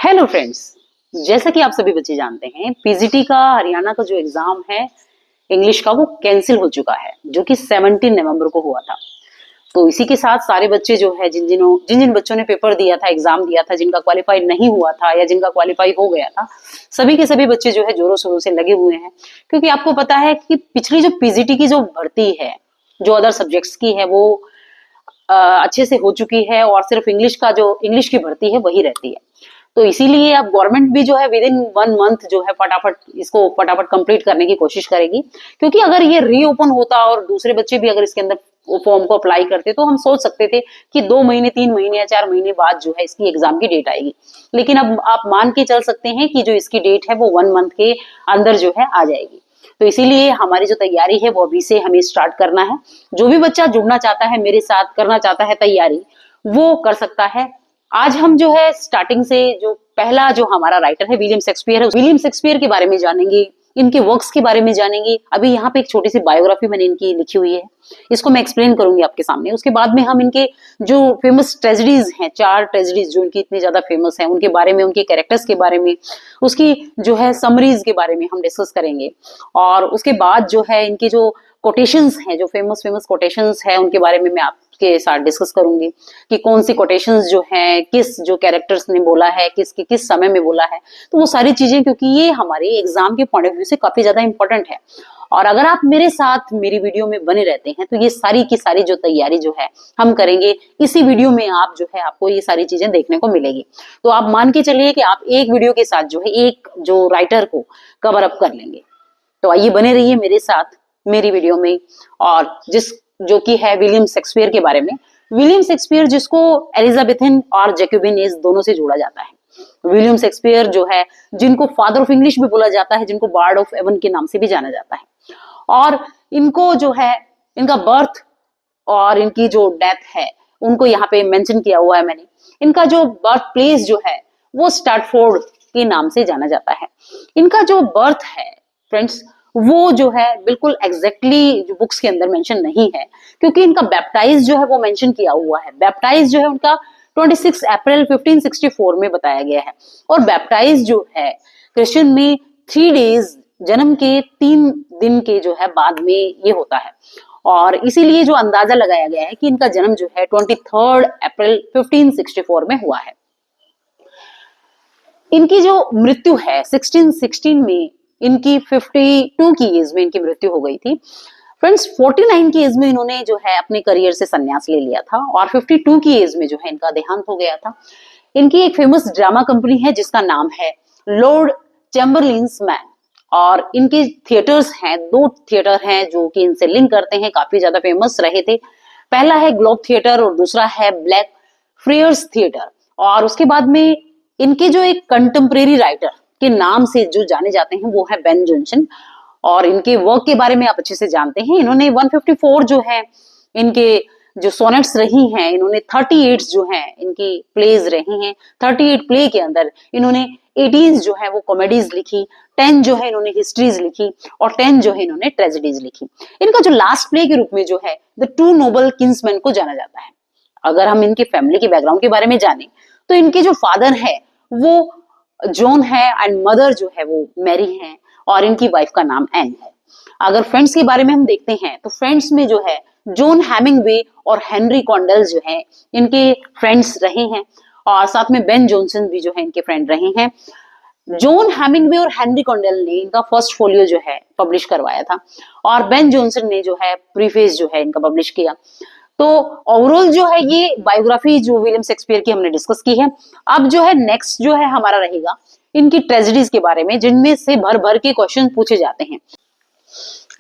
Hello friends. जैसा कि आप सभी बच्चे जानते हैं, पीजीटी का हरियाणा का जो एग्जाम है इंग्लिश का, वो कैंसिल हो चुका है, जो कि 17 नवंबर को हुआ था। तो इसी के साथ सारे बच्चे जो है, जिन जिन बच्चों ने पेपर दिया था, एग्जाम दिया था, जिनका क्वालिफाई नहीं हुआ था या जिनका क्वालिफाई हो गया था, सभी के सभी बच्चे जो है जोरों शोरों से लगे हुए हैं। क्योंकि आपको पता है कि पिछली जो पीजीटी की जो भर्ती है, जो अदर सब्जेक्ट्स की है, वो अच्छे से हो चुकी है और सिर्फ इंग्लिश की भर्ती है वही रहती है। तो इसीलिए अब गवर्नमेंट भी जो है विद इन 1 मंथ जो है फटाफट कंप्लीट करने की कोशिश करेगी। क्योंकि अगर ये रीओपन होता और दूसरे बच्चे भी अगर इसके अंदर फॉर्म को अप्लाई करते, तो हम सोच सकते थे कि 2 महीने, 3 महीने या 4 महीने बाद जो है इसकी एग्जाम की डेट आएगी। लेकिन अब आप मान के चल सकते हैं कि जो इसकी डेट है वो 1 मंथ के अंदर जो है आ जाएगी। तो इसीलिए हमारी जो तैयारी है वो अभी से हमें स्टार्ट करना है। जो भी बच्चा जुड़ना चाहता है मेरे साथ, करना चाहता है तैयारी, वो कर सकता है। आज हम जो है स्टार्टिंग से जो पहला जो हमारा राइटर है विलियम शेक्सपियर है, विलियम शेक्सपियर के बारे में जानेंगे, इनके वर्क्स के बारे में जानेंगे। अभी यहाँ पे एक छोटी सी बायोग्राफी मैंने इनकी लिखी हुई है, इसको मैं एक्सप्लेन करूंगी आपके सामने। उसके बाद में हम इनके जो फेमस ट्रेजेडीज हैं, 4 ट्रेजेडीज जो इनकी इतनी ज्यादा फेमस हैं, उनके बारे में, उनके कैरेक्टर्स के बारे में, उसकी जो है समरीज के बारे में हम डिस्कस करेंगे। और उसके बाद जो है इनकी जो कोटेशंस हैं, जो फेमस कोटेशंस है, उनके बारे में मैं आपके साथ डिस्कस करूंगी कि कौन सी कोटेशंस जो है, किस जो कैरेक्टर्स ने बोला है, किस समय में बोला है। तो वो सारी चीजें, क्योंकि ये हमारे एग्जाम के पॉइंट ऑफ व्यू से काफी ज्यादा इंपॉर्टेंट है। और अगर आप मेरे साथ मेरी वीडियो में बने रहते हैं, तो ये सारी की सारी जो तैयारी जो है हम करेंगे इसी वीडियो में। आप जो है, आपको ये सारी चीजें देखने को मिलेगी। तो आप मान के चलिए कि आप एक वीडियो के साथ जो है एक जो राइटर को कवर अप कर लेंगे। तो आइए बने रहिए मेरे साथ मेरी वीडियो में। और जो कि है विलियम शेक्सपियर के बारे में। विलियम शेक्सपियर, जिसको एलिजाबेथन और जैकोबिन एज दोनों से जोड़ा जाता है। विलियम शेक्सपियर जो है, जिनको फादर ऑफ इंग्लिश भी बोला जाता है, जिनको बार्ड ऑफ एवन के नाम से भी जाना जाता है। और इनको जो है, इनका बर्थ और इनकी जो डेथ है, उनको यहाँ पे मेंशन किया हुआ है मैंने। इनका जो बर्थ प्लेस जो है वो स्टैटफोर्ड के नाम से जाना जाता है। इनका जो बर्थ है फ्रेंड्स, वो जो है बिल्कुल एग्जैक्टली जो बुक्स के अंदर मेंशन नहीं है, क्योंकि इनका बैप्टाइज जो है वो मेंशन किया हुआ है। बैप्टाइज जो है उनका 26 अप्रैल 1564 में बताया गया है। और बैप्टाइज जो है क्रिश्चियन में 3 डेज, जन्म के 3 दिन के जो है बाद में ये होता है। और इसीलिए जो अंदाजा लगाया गया है कि इनका जन्म जो है 23 अप्रैल 1564 में हुआ है। इनकी जो मृत्यु है 1616 में, इनकी 52 की एज में इनकी मृत्यु हो गई थी। फ्रेंड्स, 49 की एज में इन्होंने जो है अपने करियर से संन्यास ले लिया था और 52 की एज में जो है इनका देहांत हो गया था। इनकी एक फेमस ड्रामा कंपनी है जिसका नाम है लॉर्ड चैम्बरलिन्स मैन। और इनके थिएटर्स हैं, 2 थिएटर हैं जो कि इनसे लिंक करते हैं, काफी ज्यादा फेमस रहे थे। पहला है ग्लोब थिएटर और दूसरा है ब्लैक फ्रियर्स थिएटर। और उसके बाद में इनके जो एक कंटेम्प्रेरी राइटर के नाम से जो जाने जाते हैं वो है बेन जॉनसन। और इनके वर्क के बारे में आप अच्छे से जानते हैं। इन्होंने 154 जो है इनके जो सोनेट्स रही हैं, इन्होंने 38 जो है इनकी प्लेज रही हैं। 38 प्ले के अंदर इन्होंने 18 जो है वो कॉमेडीज लिखी, 10 जो है इन्होंने हिस्ट्रीज लिखी और 10 जो है इन्होंने ट्रेजेडीज लिखी। इनका जो लास्ट प्ले के रूप में जो है द 2 नोबल किंग्समैन को जाना जाता है। अगर हम इनके फैमिली के बैकग्राउंड के बारे में जाने, तो इनके जो फादर है वो जॉन है एंड मदर जो है वो मैरी है और इनकी वाइफ का नाम एन है। अगर फ्रेंड्स के बारे में हम देखते हैं, तो फ्रेंड्स में जो है जॉन हेमिंगवे और हेनरी कॉन्डेल जो है इनके फ्रेंड्स रहे हैं। और साथ में बेन जॉनसन भी जो है इनके फ्रेंड रहे हैं। जॉन हेमिंगवे और हेनरी कॉन्डेल ने इनका फर्स्ट फोलियो जो है पब्लिश करवाया था और बेन जॉनसन ने जो है प्रीफेस जो है इनका पब्लिश किया। तो ओवरऑल जो है ये बायोग्राफी जो विलियम शेक्सपियर की हमने डिस्कस की है। अब जो है नेक्स्ट जो है हमारा रहेगा इनकी ट्रेजेडीज के बारे में, जिनमें से भर भर के क्वेश्चन पूछे जाते हैं।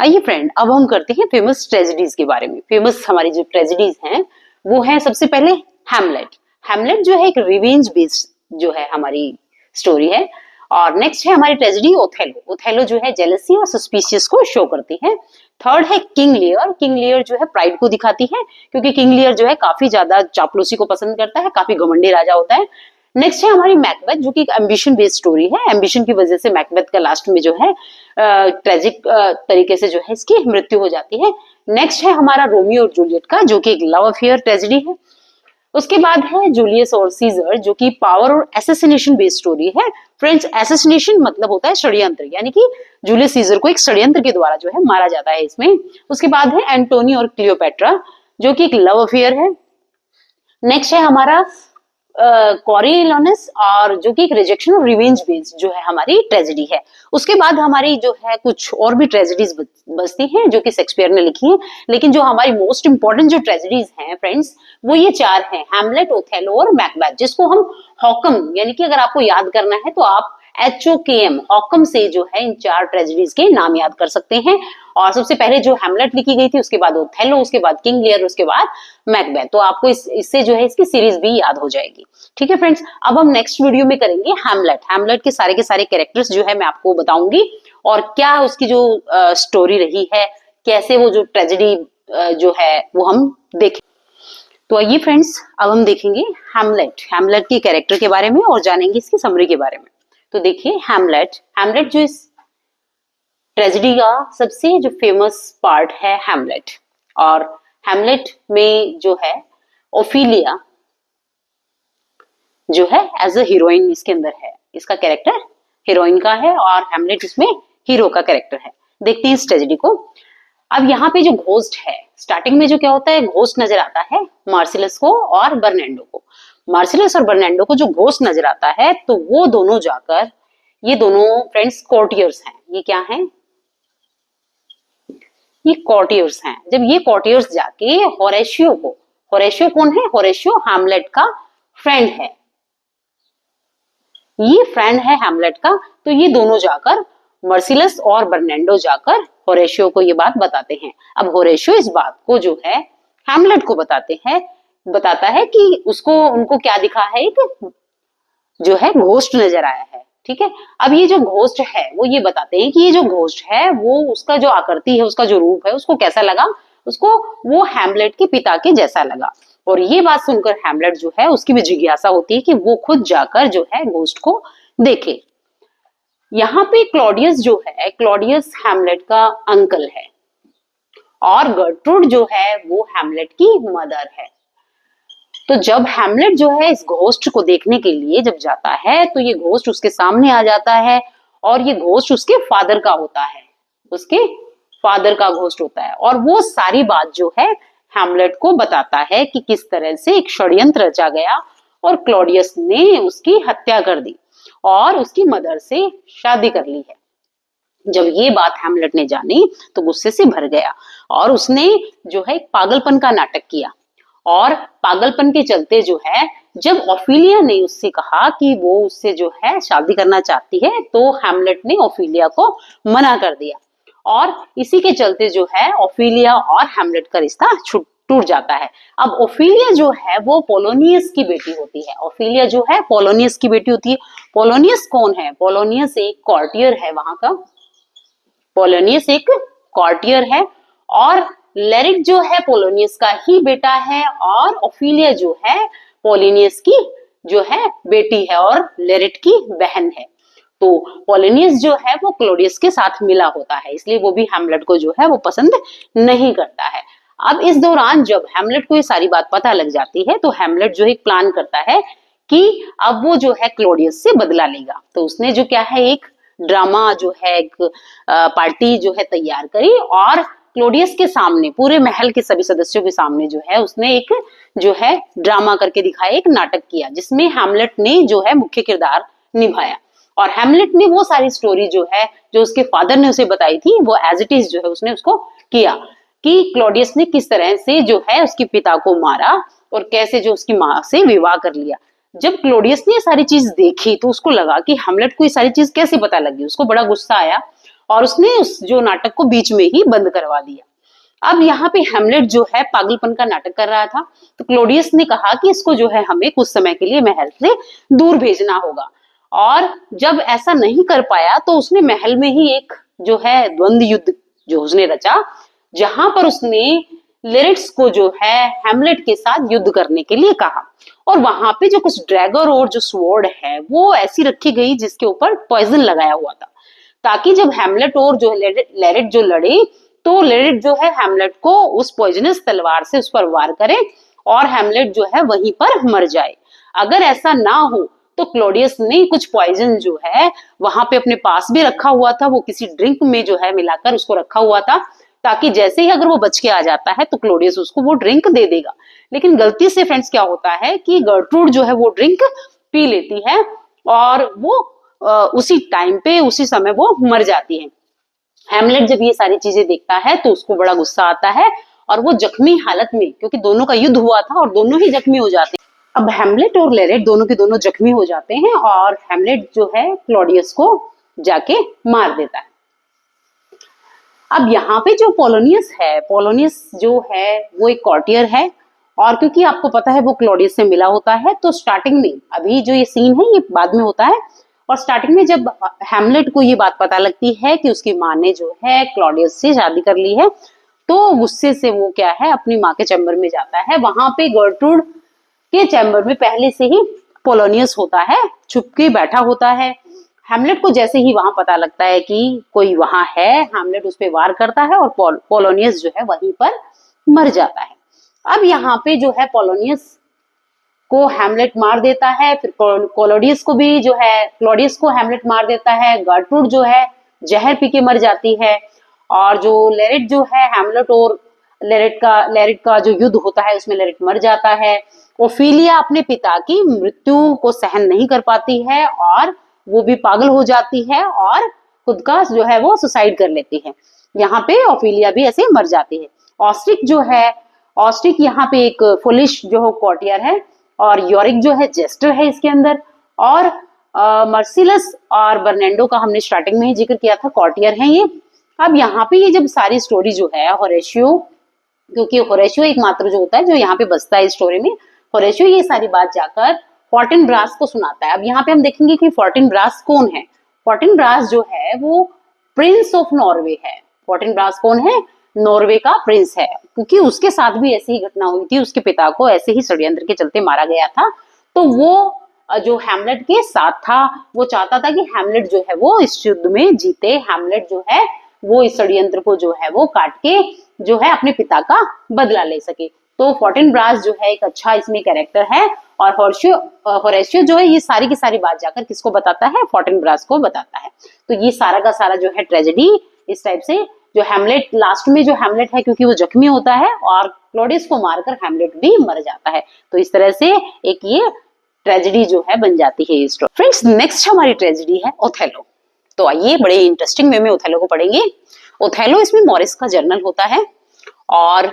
आइए फ्रेंड, अब हम करते हैं फेमस ट्रेजेडीज के बारे में। फेमस हमारी जो ट्रेजेडीज हैं वो है सबसे पहले हैमलेट। हैमलेट जो है एक रिवेंज बेस्ड जो है हमारी स्टोरी है। और नेक्स्ट है हमारी ट्रेजेडी ओथेलो। ओथेलो जो है जेलसी और सस्पिशियस को शो करती है। थर्ड है किंग लियर। किंग लियर जो है प्राइड को दिखाती है, क्योंकि किंग लियर जो है काफी ज्यादा चापलूसी को पसंद करता है, काफी घमंडी राजा होता है। नेक्स्ट है हमारी मैकबेथ, जो कि एक एम्बिशन बेस्ड स्टोरी है। एम्बिशन की वजह से मैकबेथ का लास्ट में जो है ट्रेजिक तरीके से जो है इसकी मृत्यु हो जाती है। नेक्स्ट है हमारा रोमियो और जूलियट का, जो कि एक लव अफेयर ट्रेजेडी है। उसके बाद है जूलियस और सीजर, जो कि पावर और एसेसिनेशन बेस्ड स्टोरी है। फ्रेंड्स, एसेसिनेशन मतलब होता है षड्यंत्र, यानी कि जूलियस सीजर को एक षड्यंत्र के द्वारा जो है मारा जाता है इसमें। उसके बाद है एंटोनी और क्लियोपेट्रा, जो कि एक लव अफेयर है। नेक्स्ट है हमारा कॉरियोलानस, और जो कि एक रिजेक्शन और रिवेंज बेस्ड जो है हमारी ट्रेजेडी है। उसके बाद हमारी जो है कुछ और भी ट्रेजेडीज बचती हैं जो कि शेक्सपियर ने लिखी है, लेकिन जो हमारी मोस्ट इंपॉर्टेंट जो ट्रेजेडीज हैं फ्रेंड्स, वो ये चार हैं, हैमलेट, ओथेलो और मैकबेथ, जिसको हम हॉकम, यानी कि अगर आपको याद करना है तो आप HOKM, हॉकम से जो है इन चार ट्रेजेडीज के नाम याद कर सकते हैं। और सबसे पहले जो हैमलेट लिखी गई थी, उसके बाद ओथेलो, उसके बाद किंग लियर, उसके बाद मैकबेथ। तो आपको इससे जो है इसकी सीरीज भी याद हो जाएगी। ठीक है फ्रेंड्स, अब हम नेक्स्ट वीडियो में करेंगे हैमलेट। हैमलेट के सारे कैरेक्टर्स जो है मैं आपको बताऊंगी, और क्या उसकी जो स्टोरी रही है, कैसे वो जो ट्रेजेडी जो है वो हम देखें। तो आइए फ्रेंड्स, अब हम देखेंगे हैमलेट के कैरेक्टर के बारे में और जानेंगे इसकी समरी के बारे में। तो देखिए हैमलेट जो इस ट्रेजेडी का सबसे जो फेमस पार्ट है हैमलेट, और हैमलेट में जो है ओफिलिया जो है एज अ हीरोइन इसके अंदर है, इसका कैरेक्टर हीरोइन का है और हैमलेट इसमें हीरो का कैरेक्टर है। देखते हैं इस ट्रेजेडी को। अब यहाँ पे जो घोस्ट है, स्टार्टिंग में जो क्या होता है, घोस्ट नजर आता है मार्सिलस को और बर्नैंडो को। मार्सिलस और बर्नैंडो को जो घोस्ट नजर आता है, तो वो दोनों जाकर, ये दोनों फ्रेंड्स कॉर्टियर्स हैं। ये क्या हैं? ये कॉर्टियर्स हैं। जब ये कॉर्टियर्स जाके होरेशियो कौन है? होरेशियो हैमलेट का फ्रेंड है, ये फ्रेंड है हैमलेट का। तो ये दोनों जाकर, मार्सिलस और बर्नैंडो जाकर होरेशियो को ये बात बताते हैं। अब होरेशियो इस बात को जो है हैमलेट को बताता है कि उनको क्या दिखा है, एक जो है घोस्ट नजर आया है। ठीक है, अब ये जो घोस्ट है वो ये बताते हैं कि ये जो घोस्ट है वो, उसका जो आकृति है, उसका जो रूप है, उसको कैसा लगा, उसको वो हैमलेट के पिता के जैसा लगा। और ये बात सुनकर हैमलेट जो है उसकी भी जिज्ञासा होती है कि वो खुद जाकर जो है घोस्ट को देखे। यहाँ पे क्लॉडियस जो है, क्लॉडियस हैमलेट का अंकल है, और गर्ट्रूड जो है वो हैमलेट की मदर है। तो जब हैमलेट जो है इस घोस्ट को देखने के लिए जब जाता है, तो ये घोस्ट उसके सामने आ जाता है, और ये घोस्ट उसके फादर का होता है, उसके फादर का घोस्ट होता है। और वो सारी बात जो है हैमलेट को बताता है कि किस तरह से एक षड्यंत्र रचा गया और क्लॉडियस ने उसकी हत्या कर दी और उसकी मदर से शादी कर ली है। जब ये बात हैमलेट ने जानी तो गुस्से से भर गया, और उसने जो है एक पागलपन का नाटक किया। और पागलपन के चलते जो है, जब ओफिलिया ने उससे कहा कि वो उससे जो है शादी करना चाहती है, तो हैमलेट ने ओफिलिया को मना कर दिया, और इसी के चलते जो है ओफिलिया और हैमलेट का रिश्ता टूट जाता है। अब ओफिलिया जो है वो पोलोनियस की बेटी होती है। ओफिलिया जो है पोलोनियस की बेटी होती है। पोलोनियस कौन है? पोलोनियस एक कॉर्टियर है वहां का, पोलोनियस एक कॉर्टियर है, और लेरिट जो है पोलोनियस का ही बेटा है, और ओफिलिया जो है पोलिनियस की जो है बेटी है और लेरिट की बहन है। तो पोलिनियस जो है वो क्लोडियस के साथ मिला होता है, इसलिए वो भी हैमलेट को जो है वो पसंद नहीं करता है। अब इस दौरान जब हैमलेट को ये सारी बात पता लग जाती है, तो हैमलेट जो एक प्लान करता है कि अब वो जो है क्लोडियस से बदला लेगा। तो उसने जो क्या है, एक ड्रामा जो है, एक पार्टी जो है तैयार करी, और क्लोडियस के सामने, पूरे महल के सभी सदस्यों के सामने जो है उसने एक जो है ड्रामा करके दिखाया, एक नाटक किया, जिसमें हैमलेट ने जो है मुख्य किरदार निभाया। और हैमलेट ने वो सारी स्टोरी जो है, जो उसके फादर ने उसे बताई थी, वो एज इट इज जो है उसने उसको किया कि क्लोडियस ने किस तरह से जो है उसके पिता को मारा और कैसे जो उसकी माँ से विवाह कर लिया। जब क्लोडियस ने ये सारी चीज देखी, तो उसको लगा कि हैमलेट को ये सारी चीज कैसे पता लगी। उसको बड़ा गुस्सा आया, और उसने उस जो नाटक को बीच में ही बंद करवा दिया। अब यहाँ पे हैमलेट जो है पागलपन का नाटक कर रहा था, तो क्लोडियस ने कहा कि इसको जो है हमें कुछ समय के लिए महल से दूर भेजना होगा। और जब ऐसा नहीं कर पाया, तो उसने महल में ही एक जो है द्वंद्व युद्ध जो उसने रचा, जहां पर उसने लिरिट्स को जो है हैमलेट के साथ युद्ध करने के लिए कहा। और वहां पे जो कुछ ड्रैगर और जो स्वॉर्ड है वो ऐसी रखी गई जिसके ऊपर पॉइजन लगाया हुआ था, ताकि जब हैमलेट और जो लेरिट जो लड़े, तो लेरिट जो है हैमलेट को उस पॉइजनस तलवार से उस पर वार करे, और हैमलेट जो है वहीं पर मर जाए। अगर ऐसा ना हो तो क्लॉडियस ने कुछ पॉइजन जो है वहां पे अपने पास भी रखा हुआ था, वो किसी ड्रिंक में जो है मिलाकर उसको रखा हुआ था, ताकि जैसे ही अगर वो बच के आ जाता है तो क्लॉडियस उसको वो ड्रिंक दे देगा। लेकिन गलती से फ्रेंड्स क्या होता है कि गर्ट्रूड जो है वो ड्रिंक पी लेती है और वो उसी टाइम पे उसी समय वो मर जाती है। हैमलेट जब ये सारी चीजें देखता है तो उसको बड़ा गुस्सा आता है और वो जख्मी हालत में, क्योंकि दोनों का युद्ध हुआ था और दोनों ही जख्मी हो जाते हैं, अब हैमलेट और लेरेट दोनों के दोनों जख्मी हो जाते हैं और हैमलेट जो है क्लॉडियस को जाके मार देता है। अब यहाँ पे जो पोलोनियस है, पोलोनियस जो है वो एक कॉर्टियर है और क्योंकि आपको पता है वो क्लॉडियस से मिला होता है, तो स्टार्टिंग में, अभी जो ये सीन है ये बाद में होता है, और स्टार्टिंग में जब हैमलेट को ये बात पता लगती है कि उसकी माँ ने जो है क्लॉडियस से शादी कर ली है, तो गुस्से से वो क्या है अपनी माँ के चैम्बर में जाता है। वहां पे गर्ट्रूड के चैम्बर में पहले से ही पोलोनियस होता है, छुप के बैठा होता है। हैमलेट को जैसे ही वहां पता लगता है कि कोई वहां है, हैमलेट उस पर वार करता है और पोलोनियस जो है वहीं पर मर जाता है। अब यहाँ पे जो है पोलोनियस को हैमलेट मार देता है, फिर क्लॉडियस को भी जो है, क्लॉडियस को हैमलेट मार देता है, गर्ट्रूड जो है जहर पी के मर जाती है, और जो लेरेट जो है, हैमलेट और लेरेट का जो युद्ध होता है उसमें लेरेट मर जाता है। ओफिलिया अपने पिता की मृत्यु को सहन नहीं कर पाती है और वो भी पागल हो जाती है और खुद का जो है वो सुसाइड कर लेती है। यहाँ पे ओफिलिया भी ऐसे मर जाती है। ऑस्ट्रिक जो है, ऑस्ट्रिक यहाँ पे एक फुलिश जो कॉर्टियर है और योरिक जो है जेस्टर है इसके अंदर, और मर्सिलस और बर्नेंडो का हमने स्टार्टिंग में ही जिक्र किया था, कॉर्टियर है ये। अब यहाँ पे ये जब सारी स्टोरी जो है होरेशियो, क्योंकि होरेशियो एकमात्र जो होता है जो यहाँ पे बसता है इस स्टोरी में, होरेशियो ये सारी बात जाकर फोर्टिनब्रास को सुनाता है। अब यहाँ पे हम देखेंगे कि फोर्टिनब्रास कौन है। फोर्टिनब्रास जो है वो प्रिंस ऑफ नॉर्वे है। फोर्टिनब्रास कौन है? नॉर्वे का प्रिंस है, क्योंकि उसके साथ भी ऐसी ही घटना हुई थी, उसके पिता को ऐसे ही षड्यंत्र के चलते मारा गया था। तो वो जो हैमलेट के साथ था, वो चाहता था कि हैमलेट जो है वो इस युद्ध में जीते, हैमलेट जो है वो इस षड्यंत्र को जो है वो काट के जो है अपने पिता का बदला ले सके। तो फोर्टिनब्रास जो है एक अच्छा इसमें कैरेक्टर है, और होरेशियो जो है ये सारी की सारी बात जाकर किसको बताता है? फोर्टिनब्रास को बताता है। तो ये सारा का सारा जो है ट्रेजेडी इस टाइप से, जो हैमलेट लास्ट में जो हैमलेट है क्योंकि वो जख्मी होता है और क्लॉडियस को मारकर हैमलेट भी मर जाता है, तो इस तरह से एक ये ट्रेजेडी जो है बन जाती है ये स्टोरी। फ्रेंड्स, नेक्स्ट हमारी ट्रेजेडी है ओथेलो। तो आइए बड़े इंटरेस्टिंग वे में ओथेलो को पढ़ेंगे। ओथेलो इसमें मॉरिस का जर्नल होता है और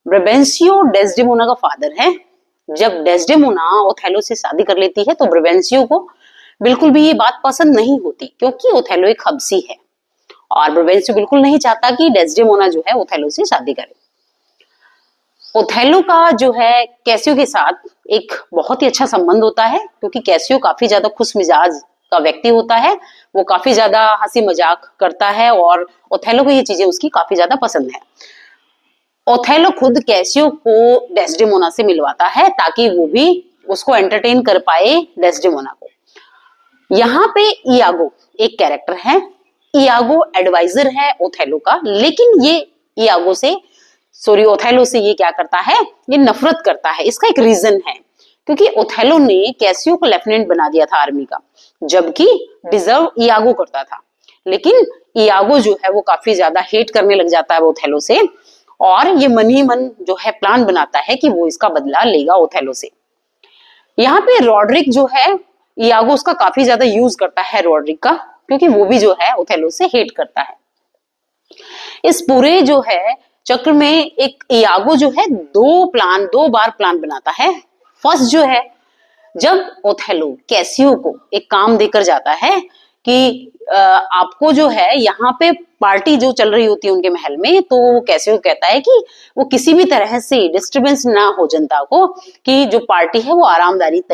ब्रेबेंसियो डेस्डेमोना का फादर है। जब डेस्डेमोना ओथेलो से शादी कर लेती है तो ब्रेबेंसियो को बिल्कुल भी ये बात पसंद नहीं होती, क्योंकि ओथेलो एक हबसी है और ब्रेबेंसियो बिल्कुल नहीं चाहता कि डेस्डेमोना जो है ओथेलो से शादी करे। ओथेलो का जो है कैसियो के साथ एक बहुत ही अच्छा संबंध होता है, क्योंकि कैसियो काफी ज्यादा खुश मिजाज का व्यक्ति होता है, वो काफी ज्यादा हंसी मजाक करता है और ओथेलो को ये चीजें उसकी काफी ज्यादा पसंद है। ओथेलो खुद कैसियो को डेस्डेमोना से मिलवाता है ताकि वो भी उसको एंटरटेन कर पाए डेस्डेमोना को। यहाँ पे इयागो एक कैरेक्टर है। इयागो एडवाइजर है ओथेलो का, लेकिन ये इयागो से ओथेलो से ये क्या करता है? ये नफरत करता है। इसका एक रीजन है, क्योंकि ओथेलो ने कैसियो को लेफ्टिनेंट बना दिया था आर्मी का, जबकि डिजर्व इयागो करता था। लेकिन इयागो जो है वो काफी ज्यादा हेट करने लग जाता है ओथेलो से, और ये मन ही मन जो है प्लान बनाता है कि वो इसका बदला लेगा ओथेलो से। यहाँ पे रॉड्रिक जो है, इयागो उसका काफी ज्यादा यूज करता है रॉड्रिक का, क्योंकि वो भी जो है ओथेलो से हेट करता है। इस पूरे जो है चक्र में एक इयागो जो है दो बार प्लान बनाता है। फर्स्ट जो है, जब ओथेलो कैसियो को एक काम देकर जाता है कि आपको जो है यहाँ पे पार्टी जो चल रही होती है उनके महल में, तो वो कैसियो कहता है कि वो किसी भी तरह से डिस्टरबेंस ना हो जनता को, कि जो पार्टी है वो आरामदायक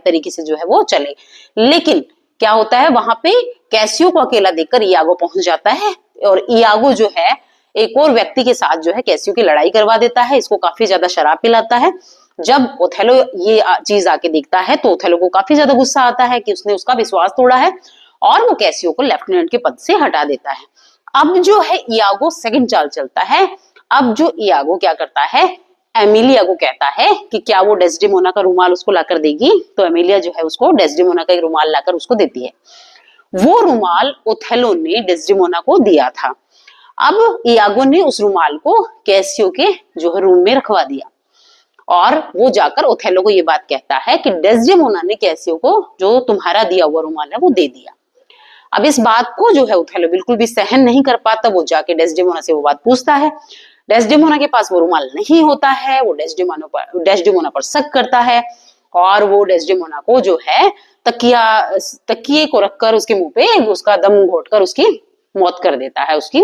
तरीके से जो है वो चले। लेकिन क्या होता है, वहां पे कैसियो को अकेला देखकर इयागो पहुंच जाता है और इयागो जो है एक और व्यक्ति के साथ जो है कैसियो की लड़ाई करवा देता है, इसको काफी ज्यादा शराब पिलाता है। जब ओथेलो ये चीज आके देखता है तो ओथेलो को काफी ज्यादा गुस्सा आता है कि उसने उसका विश्वास तोड़ा है, और वो कैसियो को लेफ्टिनेंट के पद से हटा देता है। अब जो है इयागो सेकंड चाल चलता है। अब जो इयागो क्या करता है, एमिलिया को कहता है कि क्या वो डेस्डेमोना का रुमाल उसको लाकर देगी। तो एमिलिया जो है उसको डेस्डेमोना का एक रुमाल लाकर उसको देती है। वो रुमाल ओथेलो ने डेस्डेमोना को दिया था। अब इयागो ने उस रुमाल को कैसियो के जो है रूम में रखवा दिया और वो जाकर ओथेलो को ये बात कहता है कि डेस्डेमोना ने कैसियो को जो तुम्हारा दिया हुआ रुमाल है वो दे दिया। अब इस बात को जो है ओथेलो बिल्कुल भी सहन नहीं कर पाता। वो जाके डेस्डेमोना से वो बात पूछता है। डेस्डेमोना के पास वो रुमाल नहीं होता है। वो डेस्डेमोना पर शक करता है और वो डेस्डेमोना को जो है तकिए को रखकर उसके मुंह पे उसका दम घोटकर उसकी मौत कर देता है। उसकी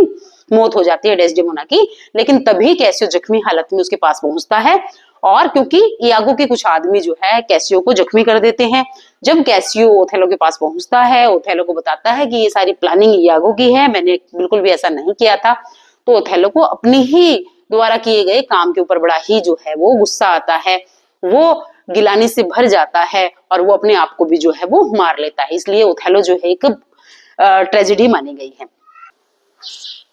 मौत हो जाती है डेस्डेमोना की। लेकिन तभी कैसियो जख्मी हालत में उसके पास पहुंचता है और क्योंकि इयागो के कुछ आदमी जो है कैसियो को जख्मी कर देते हैं। जब कैसियो ओथेलो के पास पहुंचता है, ओथेलो को बताता है कि ये सारी प्लानिंग इयागो की है, मैंने बिल्कुल भी ऐसा नहीं किया था। तो ओथेलो को अपनी ही द्वारा किए गए काम के ऊपर बड़ा ही जो है वो गुस्सा आता है। वो गिलानी से भर जाता है और वो अपने आप को भी जो है वो मार लेता है। इसलिए ओथेलो जो है एक ट्रेजेडी मानी गई है।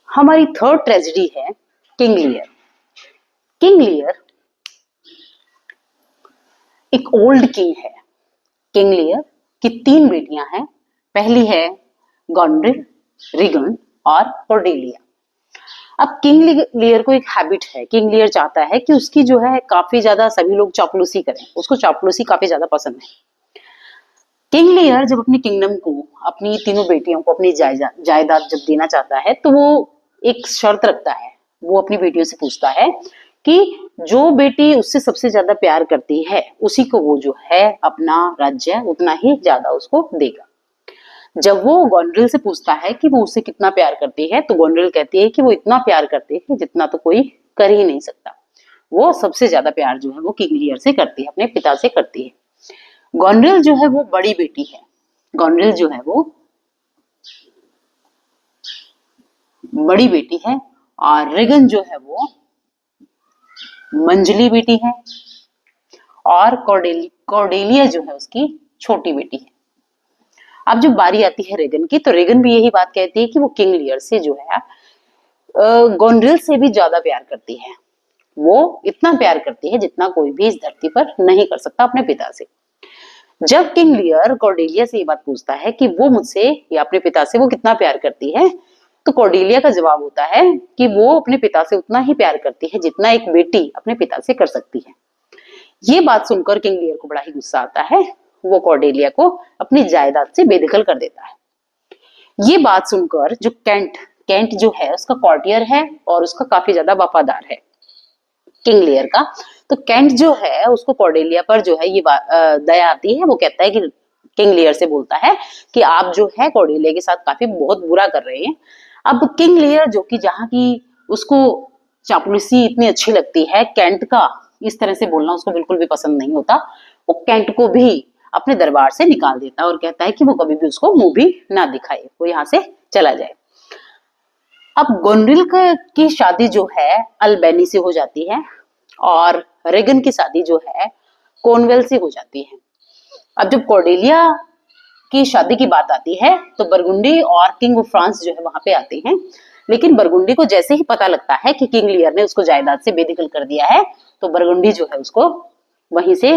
हमारी थर्ड ट्रेजेडी है किंग लियर। किंग लियर एक ओल्ड किंग है। किंग लियर की 3 बेटियां हैं। पहली है गॉनड्रिल, रिगन और कॉर्डेलिया। अब किंग लियर को एक हैबिट है। किंग लियर चाहता है कि उसकी जो है काफी ज्यादा सभी लोग चापलूसी करें। उसको चापलूसी काफी ज्यादा पसंद है। किंग लियर जब अपनी किंगडम को, अपनी तीनों बेटियों को अपनी जायदाद जब देना चाहता है तो वो एक शर्त रखता है। वो अपनी बेटियों से पूछता है कि जो बेटी उससे सबसे ज्यादा प्यार करती है उसी को वो जो है अपना राज्य उतना ही ज्यादा उसको देगा। जब वो गोनड्रिल से पूछता है कि वो उससे कितना प्यार करती है तो गोनड्रिल कहती है कि वो इतना प्यार करती है जितना तो कोई कर ही नहीं सकता। वो सबसे ज्यादा प्यार जो है वो किंग लियर से करती है, अपने पिता से करती है। गोनड्रिल जो है वो बड़ी बेटी है। गोनड्रिल जो है वो बड़ी बेटी है और रिगन जो है वो मंजली बेटी है और कॉर्डेलिया जो है उसकी छोटी बेटी है। अब जब बारी आती है रेगन की तो रेगन भी यही बात कहती है कि वो किंग लियर से जो है गोनड्रिल से भी ज्यादा प्यार करती है। वो इतना प्यार करती है जितना कोई भी इस धरती पर नहीं कर सकता अपने पिता से। जब किंग लियर कॉर्डेलिया से ये बात पूछता है कि वो मुझसे या अपने पिता से वो कितना प्यार करती है तो कॉर्डेलिया का जवाब होता है कि वो अपने पिता से उतना ही प्यार करती है जितना एक बेटी अपने पिता से कर सकती है। ये बात सुनकर किंग लियर को बड़ा ही गुस्सा आता है। वो कॉर्डेलिया को अपनी जायदाद से बेदखल कर देता है। ये बात सुनकर जो कैंट जो है उसका कॉर्टियर है और उसका काफी ज्यादा वफादार है किंग लियर का। तो कैंट जो है उसको कॉर्डेलिया पर जो है ये दया आती है। वो कहता है कि किंग लियर से बोलता है कि आप जो है कॉर्डेलिया के साथ काफी बहुत बुरा कर रहे हैं। अब किंग लियर जो कि जहाँ की उसको चापलूसी इतनी अच्छी लगती है, कैंट का इस तरह से बोलना उसको बिल्कुल भी पसंद नहीं होता। वो कैंट को भी अपने दरबार से निकाल देता है और कहता है कि वो कभी भी उसको मुंह भी ना दिखाए, वो यहाँ से चला जाए। अब गोनड्रिल की शादी जो है अल्बेनी से हो जाती है और रेगन की शादी जो है कॉर्नवेल से हो जाती है। अब जब कॉर्डेलिया की शादी की बात आती है तो बरगुंडी और किंग ऑफ फ्रांस जो है वहां पे आते हैं। लेकिन बरगुंडी को जैसे ही पता लगता है कि किंग लियर ने उसको जायदाद से बेदखल कर दिया है तो बरगुंडी जो है उसको वहीं से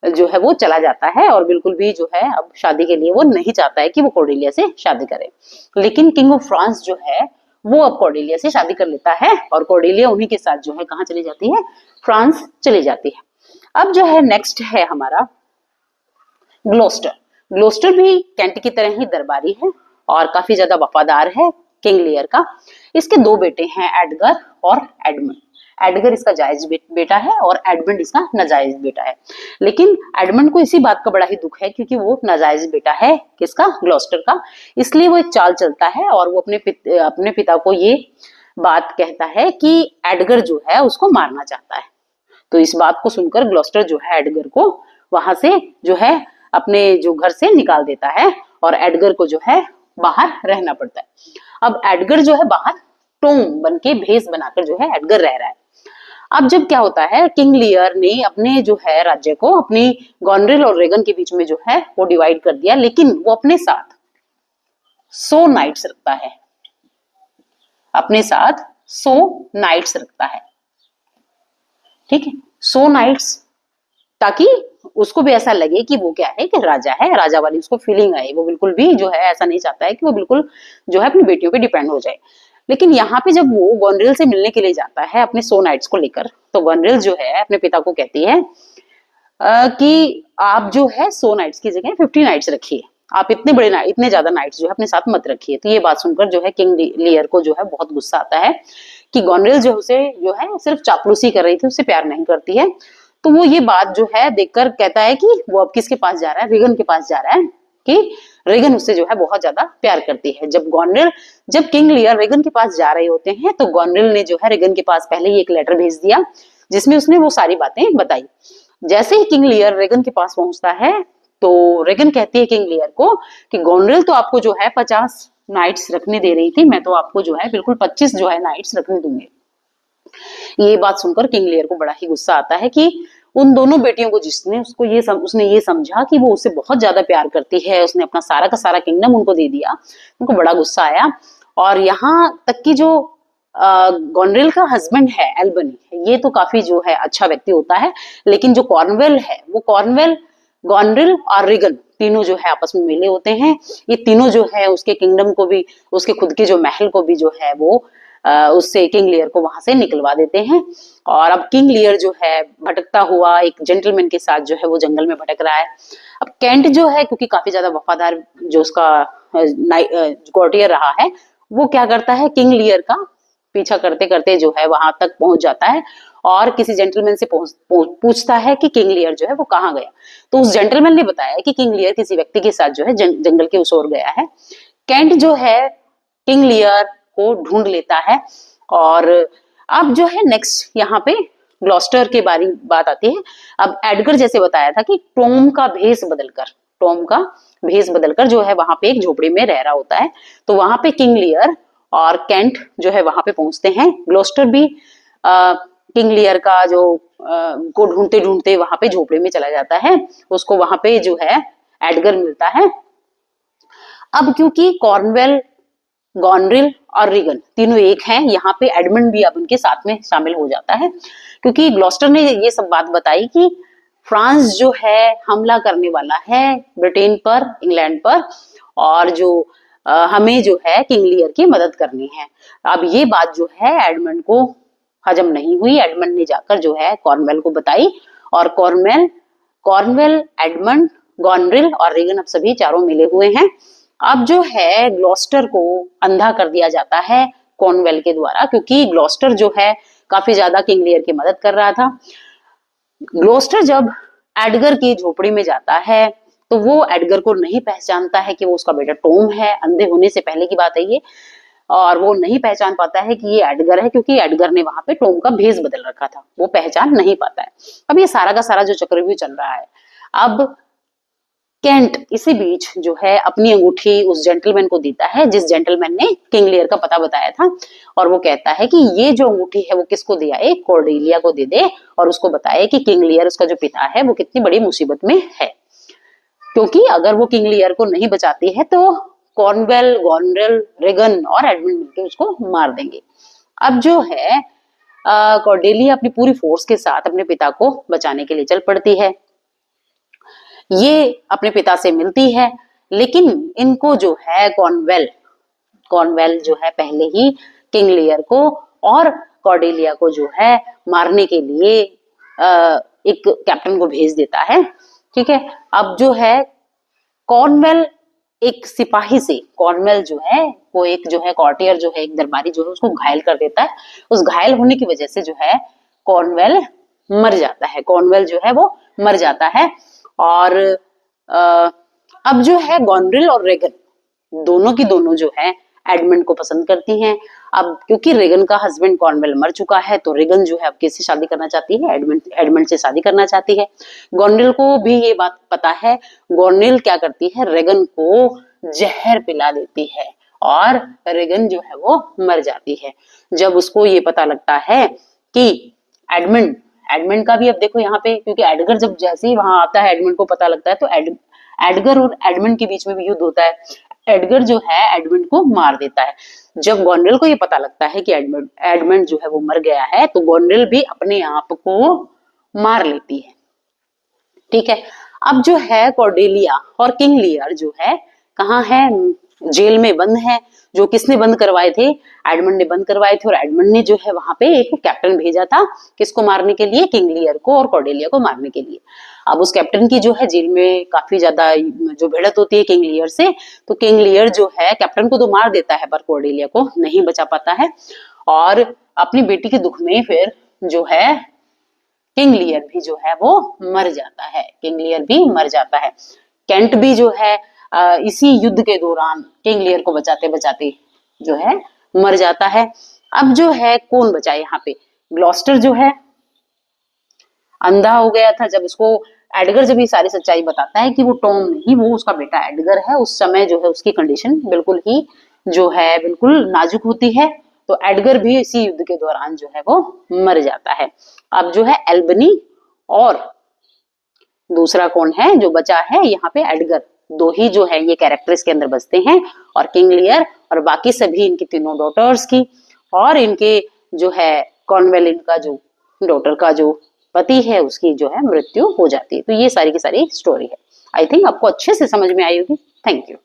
जो है वो चला जाता है और बिल्कुल भी जो है अब शादी के लिए वो नहीं चाहता है कि वो कॉर्डेलिया से शादी करे। लेकिन किंग ऑफ फ्रांस जो है वो अब कॉर्डेलिया से शादी कर लेता है और कॉर्डेलिया उन्हीं के साथ जो है कहाँ चली जाती है, फ्रांस चली जाती है। अब जो है नेक्स्ट है हमारा ग्लोस्टर। ग्लोस्टर भी कैंट की तरह ही दरबारी है और काफी ज्यादा वफादार है किंग लियर का। इसके 2 बेटे हैं, एडगर और एडमंड। एडगर इसका जायज बेटा है और एडमंड इसका नाजायज बेटा है। लेकिन एडमंड को इसी बात का बड़ा ही दुख है क्योंकि वो नाजायज बेटा है किसका, ग्लोस्टर का। इसलिए वो एक चाल चलता है और वो अपने पिता को ये बात कहता है कि एडगर जो है उसको मारना चाहता है। तो इस बात को सुनकर ग्लोस्टर जो है एडगर को वहां से जो है अपने जो घर से निकाल देता है और एडगर को जो है बाहर रहना पड़ता है। अब एडगर जो है बाहर टोम बन के भेष बनाकर जो है एडगर रह रहा है। अब जब क्या होता है, किंग लियर ने अपने जो है राज्य को अपनी गोनड्रिल और रेगन के बीच में जो है वो डिवाइड कर दिया। लेकिन वो अपने साथ 100 नाइट्स रखता है, अपने साथ 100 नाइट्स रखता है। ठीक है, सो नाइट्स, ताकि उसको भी ऐसा लगे कि वो क्या है कि राजा है, राजा वाली उसको फीलिंग आए। वो बिल्कुल भी जो है ऐसा नहीं चाहता है कि वो बिल्कुल जो है अपनी बेटियों पे डिपेंड हो जाए। लेकिन यहाँ पे जब वो गोनरिल से मिलने के लिए जाता है अपने सो नाइट्स को लेकर, तो गोनरिल जो है अपने पिता को कहती है कि आप जो है सो नाइट्स की जगह 50 नाइट्स रखिए, आप इतने बड़े इतने ज्यादा नाइट्स जो है अपने साथ मत रखिए। तो ये बात सुनकर जो है किंग लियर को जो है बहुत गुस्सा आता है कि गोनरिल जो उसे जो है सिर्फ चापलूसी कर रही थी, उससे प्यार नहीं करती है। तो वो ये बात जो है देखकर कहता है कि वो अब किसके पास जा रहा है, रेगन के पास जा रहा है, कि रेगन उससे जो है बहुत ज्यादा प्यार करती है। जब किंग लियर रेगन के पास जा रहे होते हैं तो गोनरिल ने जो है रेगन के पास पहले ही एक लेटर भेज दिया जिसमें उसने वो सारी बातें बताई। जैसे ही किंग लियर रेगन के पास पहुंचता है तो रेगन कहती है किंग लियर को कि गोनरिल तो आपको जो है 50 नाइट्स रखने दे रही थी, मैं तो आपको जो है बिल्कुल 25 जो है नाइट्स रखने दूंगी। ये बात सुनकर किंग लियर को बड़ा ही गुस्सा आता है कि उन दोनों बेटियों को उसने ये समझा कि वो उससे बहुत ज्यादा प्यार करती है, उसने अपना सारा का सारा किंगडम उनको दे दिया। उनको बड़ा गुस्सा आया। और यहाँ तक कि जो गोनरिल का हस्बैंड है एल्बनी, ये तो काफी जो है अच्छा व्यक्ति होता है, लेकिन जो कॉर्नवेल है वो गोनरिल और रेगन तीनों जो है आपस में मिले होते हैं। ये तीनों जो है उसके किंगडम को भी, उसके खुद के जो महल को भी जो है वो उससे किंग लियर को वहां से निकलवा देते हैं। और अब किंग लियर जो है भटकता हुआ एक जेंटलमैन के साथ जो है वो जंगल में भटक रहा है। अब कैंट जो है क्योंकि काफी ज्यादा वफादार जो उसका कॉर्टियर रहा है, वो क्या करता है किंग लियर का पीछा करते करते जो है वहां तक पहुंच जाता है और किसी जेंटलमैन से पूछता है कि किंग लियर जो है वो कहाँ गया। तो उस जेंटलमैन ने बताया कि किंग लियर किसी व्यक्ति के साथ जो है जंगल के उस ओर गया है। कैंट जो है किंग लियर को ढूंढ लेता है। और अब जो है नेक्स्ट यहाँ पे ग्लॉस्टर के बात आती है। अब एडगर जैसे बताया था कि टॉम का भेष बदलकर जो है वहां पे एक झोपड़ी में रह रहा होता है। तो वहां पे किंग लियर और कैंट जो है वहां पे पहुंचते हैं। ग्लॉस्टर भी किंग लियर का जो को ढूंढते ढूंढते वहां पे झोपड़ी में चला जाता है। उसको वहां पे जो है एडगर मिलता है। अब क्योंकि कॉर्नवेल, गोनरिल और रीगन तीनों एक हैं, यहाँ पे एडमंड भी अब उनके साथ में शामिल हो जाता है क्योंकि ग्लॉस्टर ने ये सब बात बताई कि फ्रांस जो है हमला करने वाला है ब्रिटेन पर, इंग्लैंड पर, और जो हमें जो है किंग लियर की मदद करनी है। अब ये बात जो है एडमंड को हजम नहीं हुई। एडमंड ने जाकर जो है कॉर्नवेल को बताई और कॉर्नवेल, एडमंड, गोनरिल और रीगन अब सभी चारों मिले हुए हैं। अब जो है ग्लॉस्टर को अंधा कर दिया जाता है कॉर्नवेल के द्वारा क्योंकि ग्लॉस्टर जो है काफी ज्यादा किंग लियर की मदद कर रहा था। ग्लॉस्टर जब एडगर की झोपड़ी में जाता है तो वो एडगर को नहीं पहचानता है कि वो उसका बेटा टॉम है। अंधे होने से पहले की बात है ये। और वो नहीं पहचान पाता है कि ये एडगर है क्योंकि एडगर ने वहां पे टॉम का भेष बदल रखा था। वो पहचान नहीं पाता है। अब ये सारा का सारा जो चक्रव्यूह चल रहा है। अब कैंट इसी बीच जो है अपनी अंगूठी उस जेंटलमैन को देता है जिस जेंटलमैन ने किंग लियर का पता बताया था। और वो कहता है कि ये जो अंगूठी है वो किसको दिया है, कॉर्डेलिया को दे दे और उसको बताए कि किंग लियर उसका जो पिता है वो कितनी बड़ी मुसीबत में है, क्योंकि अगर वो किंग लियर को नहीं बचाती है तो कॉर्नवेल, गोनरिल, रेगन और एडमंड मिलकर उसको मार देंगे। अब जो है कॉर्डेलिया अपनी पूरी फोर्स के साथ अपने पिता को बचाने के लिए चल पड़ती है। ये अपने पिता से मिलती है लेकिन इनको जो है कॉर्नवेल जो है पहले ही किंग लियर को और कॉर्डेलिया को जो है मारने के लिए एक कैप्टन को भेज देता है। ठीक है। अब जो है कॉर्नवेल एक सिपाही से, कॉर्नवेल जो है वो एक जो है कॉर्टियर जो है एक दरबारी जो है उसको घायल कर देता है। उस घायल होने की वजह से जो है कॉर्नवेल मर जाता है। कॉर्नवेल जो है वो मर जाता है। और अब जो है गोनरिल और रेगन दोनों की दोनों जो है एडमंड को पसंद करती हैं। अब क्योंकि रेगन का हस्बैंड कॉर्नवेल मर चुका है तो रेगन जो है अब किससे शादी करना चाहती है, एडमंड से शादी करना चाहती है। गोनरिल को भी ये बात पता है। गोनरिल क्या करती है, रेगन को जहर पिला देती है और रेगन जो है वो मर जाती है। जब उसको ये पता लगता है कि एडमंड का भी, अब देखो यहाँ पे क्योंकि एडगर जब जैसे ही वहां आता है एडमंड को पता लगता है तो एडगर और एडमंड के बीच में भी युद्ध होता है। एडगर जो है एडमंड को मार देता है। जब गॉनरेल को ये पता लगता है कि एडमंड जो है वो मर गया है, तो गॉनरेल भी अपने आप को मार लेती है। ठीक है। अब जो है कॉर्डेलिया और किंग लियर जो है कहाँ है, जेल में बंद है। जो किसने बंद करवाए थे, एडमंड ने बंद करवाए थे। और एडमंड ने जो है वहां पे एक कैप्टन भेजा था, किसको मारने के लिए, किंग लियर को और कॉर्डेलिया को मारने के लिए। अब उस कैप्टन की जो है जेल में काफी ज्यादा जो भिड़त होती है किंग लियर से, तो किंग लियर जो है कैप्टन को तो मार देता है पर कॉर्डेलिया को नहीं बचा पाता है। और अपनी बेटी के दुख में फिर जो है किंग लियर भी जो है वो मर जाता है, किंग लियर भी मर जाता है। केंट भी जो है इसी युद्ध के दौरान किंग लियर को बचाते बचाते जो है मर जाता है। अब जो है कौन बचा यहाँ पे, ग्लॉस्टर जो है अंधा हो गया था। जब उसको एडगर जब ये सारी सच्चाई बताता है कि वो टॉम नहीं, वो उसका बेटा एडगर है, उस समय जो है उसकी कंडीशन बिल्कुल ही जो है बिल्कुल नाजुक होती है। तो एडगर भी इसी युद्ध के दौरान जो है वो मर जाता है। अब जो है एल्बनी और दूसरा कौन है जो बचा है यहाँ पे, एडगर, दो ही जो है ये कैरेक्टर इसके अंदर बचते हैं। और किंग लियर और बाकी सभी इनकी तीनों डॉटर्स की और इनके जो है कॉर्नवेल इनका जो डॉटर का जो पति है उसकी जो है मृत्यु हो जाती है। तो ये सारी की सारी स्टोरी है। आई थिंक आपको अच्छे से समझ में आई होगी। Thank you.